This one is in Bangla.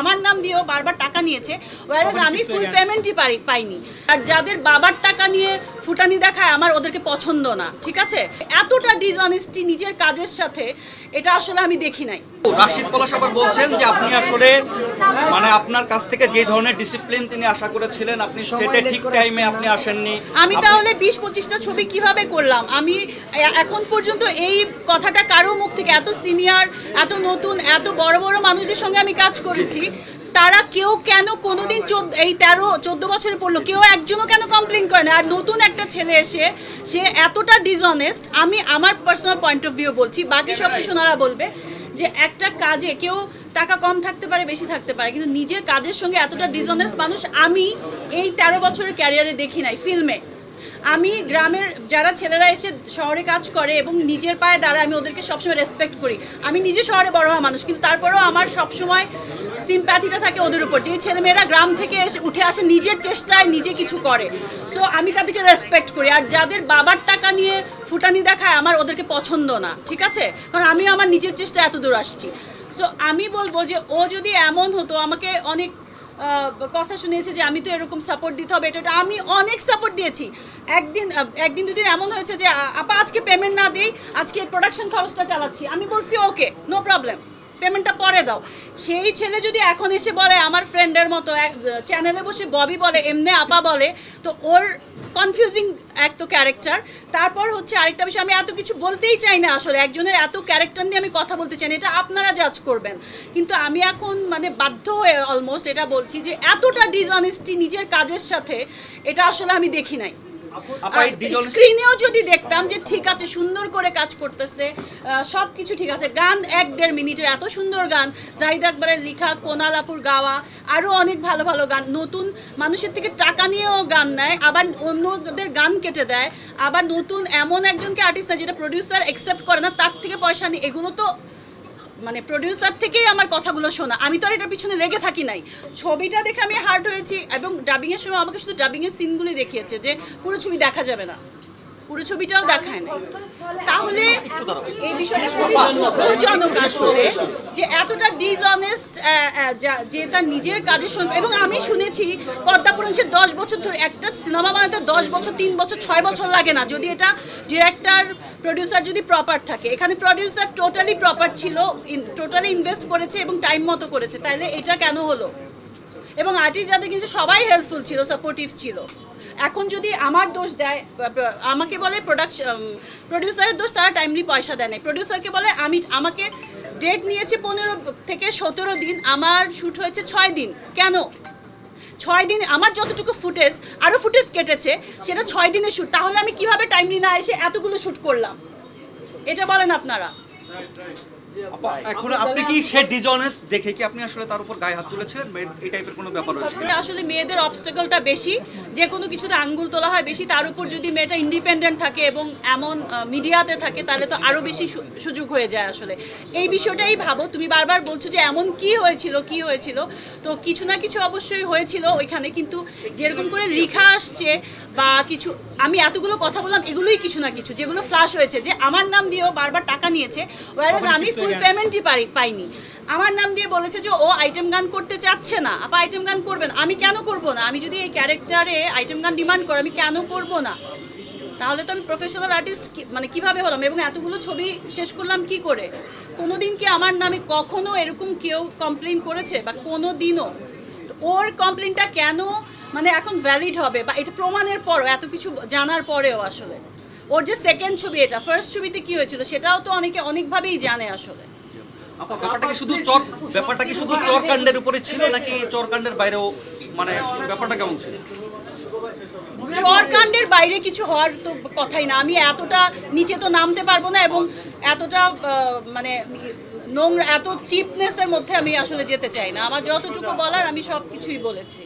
আমার নাম দিয়েও বারবার টাকা নিয়েছে, ওয়ারেজ আমি ফুল পেমেন্টই পাইনি। আর যাদের বাবার টাকা নিয়ে ফুটানি দেখায় আমার ওদেরকে পছন্দ না, ঠিক আছে? এতটা ডিসঅনেস্টি নিজের কাজের সাথে, এটা আসলে আমি দেখি নাই। রাশিদ পলাশ আবার বলছেন যে আপনি আসলে মানে আপনার কাছ থেকে যে ধরনের ডিসিপ্লিন তিনি আশা করেছিলেন আপনি সেটা ঠিক টাইমে আপনি আসেননি। আমি তাহলে 20-25টা ছবি কিভাবে করলাম? আমি এখন পর্যন্ত এই কথাটা কারো মুখ থেকে, এত সিনিয়র, এত নতুন, এত বড় বড় মানুষদের সঙ্গে আমি কাজ করেছি, তারা কেউ কেন কোনোদিন এই 13-14 বছরে পড়লো, কেউ একজনও কেন কমপ্লেন করে না? আর নতুন একটা ছেলে এসে সে এতটা ডিসঅনেস্ট, আমি আমার পার্সোনাল পয়েন্ট অফ ভিউ বলছি, বাকি সব কিছু ওনারা বলবে যে একটা কাজে কেউ টাকা কম থাকতে পারে, বেশি থাকতে পারে, কিন্তু নিজের কাজের সঙ্গে এতটা ডিসঅনেস্ট মানুষ আমি এই 13 বছরের ক্যারিয়ারে দেখি নাই। ফিল্মে আমি গ্রামের যারা ছেলেরা এসে শহরে কাজ করে এবং নিজের পায়ে দাঁড়ায়, আমি ওদেরকে সবসময় রেসপেক্ট করি। আমি নিজে শহরে বড় হওয়া মানুষ, কিন্তু তারপরেও আমার সবসময় সিম্প্যাথিটা থাকে ওদের উপর, যে ছেলেমেয়েরা গ্রাম থেকে এসে উঠে আসে, নিজের চেষ্টায় নিজে কিছু করে। সো আমি তাদেরকে রেসপেক্ট করি। আর যাদের বাবার টাকা নিয়ে ফুটানি দেখায় আমার ওদেরকে পছন্দ না, ঠিক আছে? কারণ আমি আমার নিজের চেষ্টায় এত দূর আসছি। সো আমি বলবো যে ও যদি এমন হতো, আমাকে অনেক কথা শুনিয়েছে যে আমি তো এরকম সাপোর্ট দিতে হবে, এটা আমি অনেক সাপোর্ট দিয়েছি। একদিন দুদিন এমন হয়েছে যে আপা আজকে পেমেন্ট না দিই, আজকে প্রোডাকশন খরচটা চালাচ্ছি, আমি বলছি ওকে নো প্রবলেম, পেমেন্টটা পরে দাও। সেই ছেলে যদি এখন এসে বলে আমার ফ্রেন্ডের মতো চ্যানেলে বসে ববি বলে, এমনি আপা বলে, তো ওর কনফিউজিং এক তো ক্যারেক্টার। তারপর হচ্ছে আরেকটা বিষয়, আমি এত কিছু বলতেই চাই না আসলে, একজনের এত ক্যারেক্টার নিয়ে আমি কথা বলতে চাই না, এটা আপনারা জাজ করবেন। কিন্তু আমি এখন মানে বাধ্য হয়ে অলমোস্ট এটা বলছি যে এতটা ডিসঅনেস্টি নিজের কাজের সাথে, এটা আসলে আমি দেখি নাই। স্ক্রিনেও যদি দেখতাম যে ঠিক আছে, সুন্দর করে কাজ করতেছে, সব কিছু ঠিক আছে, গান 1-1.5 মিনিটের এত সুন্দর গান, জাহিদ আকবরের লেখা, কোনাল আপুর গাওয়া, আরও অনেক ভালো ভালো গান, নতুন মানুষের থেকে টাকা নিয়েও গান নেয়, আবার অন্যদের গান কেটে দেয়, আবার নতুন এমন একজনকে আর্টিস্ট না যেটা প্রডিউসার অ্যাকসেপ্ট করে না, তার থেকে পয়সা নিয়ে, এগুলো তো মানে প্রডিউসার থেকেই আমার কথাগুলো শোনা। আমি তো আর এটার পিছনে লেগে থাকি নাই। ছবিটা দেখে আমি হার্ট হয়েছি, এবং ডাবিংয়ের সময় আমাকে শুধু ডাবিংয়ের সিনগুলোই দেখিয়েছে, যে পুরো ছবি দেখা যাবে না, পুরো ছবিটাও দেখায় না। তাহলে এই বিষয়টা খুবই দুঃখজনক আসলে, যে এতটা ডিসঅনেস্ট, যে তার নিজের কাজের সঙ্গে। এবং আমি শুনেছি পদ্মাপুরাণ সে 10 বছর ধরে, একটা সিনেমা বানাতে 10 বছর, 3 বছর, 6 বছর লাগে না, যদি এটা ডিরেক্টর প্রডিউসার যদি প্রপার থাকে। এখানে প্রডিউসার টোটালি প্রপার ছিল, টোটালি ইনভেস্ট করেছে এবং টাইম মতো করেছে, তাইলে এটা কেন হলো? এবং আর্টিস্ট যাদের কিন্তু সবাই হেল্পফুল ছিল, সাপোর্টিভ ছিল। এখন যদি আমার দোষ দেয়, আমাকে বলে প্রডিউসারের দোষ, তারা টাইমলি পয়সা দেয় না। প্রডিউসারকে বলে আমাকে ডেট নিয়েছে 15 থেকে 17 দিন, আমার শ্যুট হয়েছে 6 দিন। কেন 6 দিন? আমার যতটুকু ফুটেজ, আরও ফুটেজ কেটেছে, সেটা 6 দিনের শ্যুট। তাহলে আমি কিভাবে টাইমলি না এসে এতগুলো শ্যুট করলাম? এটা বলেন আপনারা। এখন আপনি কি সে ডিসঅনেস্ট দেখে কি আপনি আসলে তার উপর গায়ে হাত তুলেছিলেন, এই টাইপের কোনো ব্যাপার আছে? আসলে মেয়েদের অবস্টাকলটা বেশি, যে কোনো কিছুতে আঙ্গুল তোলা হয় বেশি, তার উপর যদি মেয়েটা ইন্ডিপেন্ডেন্ট থাকে এবং এমন মিডিয়াতে থাকে, তাহলে তো আরও বেশি সুযোগ হয়ে যায় আসলে। এই বিষয়টাই ভাবো, তুমি বারবার বলছো যে এমন কি হয়েছিল, তো কিছু না কিছু অবশ্যই হয়েছিল ওইখানে, কিন্তু যেরকম করে লেখা আসছে বা কিছু, আমি এতগুলো কথা বললাম, এগুলোই কিছু না কিছু যেগুলো ফ্ল্যাশ হয়েছে, যে আমার নাম দিয়েও বারবার টাকা নিয়েছে, ওয়ারেজ আমি ফুল পেমেন্টই পাইনি। আমার নাম দিয়ে বলেছে যে ও আইটেম গান করতে চাচ্ছে না, আপা আইটেম গান করবেন, আমি কেন করব না? আমি যদি এই ক্যারেক্টারে আইটেম গান ডিমান্ড করে, আমি কেন করব না? তাহলে তো আমি প্রফেশনাল আর্টিস্ট মানে কিভাবে হলাম? এবং এতগুলো ছবি শেষ করলাম কি করে? কোনোদিন কি আমার নামে কখনো এরকম কেউ কমপ্লেন করেছে? বা কোনো দিনও? ওর কমপ্লেনটা কেন মানে এখন ভ্যালিড হবে, বা এটা প্রমাণের পরও, এত কিছু জানার পরেও আসলে ওর যে সেকেন্ড ছবি, এটা ফার্স্ট ছবিতে কি হয়েছিল সেটাও তো অনেকে অনেকভাবেই জানে আসলে। ব্যাপারটা কি শুধু চরকাণ্ডের উপরে ছিল, নাকি চরকাণ্ডের বাইরেও, মানে ব্যাপারটা কেমন ছিল? চরকাণ্ডের বাইরে কিছু হওয়ার তো কথাই না। আমি এতটা নিচে তো নামতে পারবো না, এবং এতটা মানে নোংরা, এত চিপনেসের মধ্যে আমি আসলে যেতে চাই না। আমার যতটুকু বলার আমি সব কিছুই বলেছি।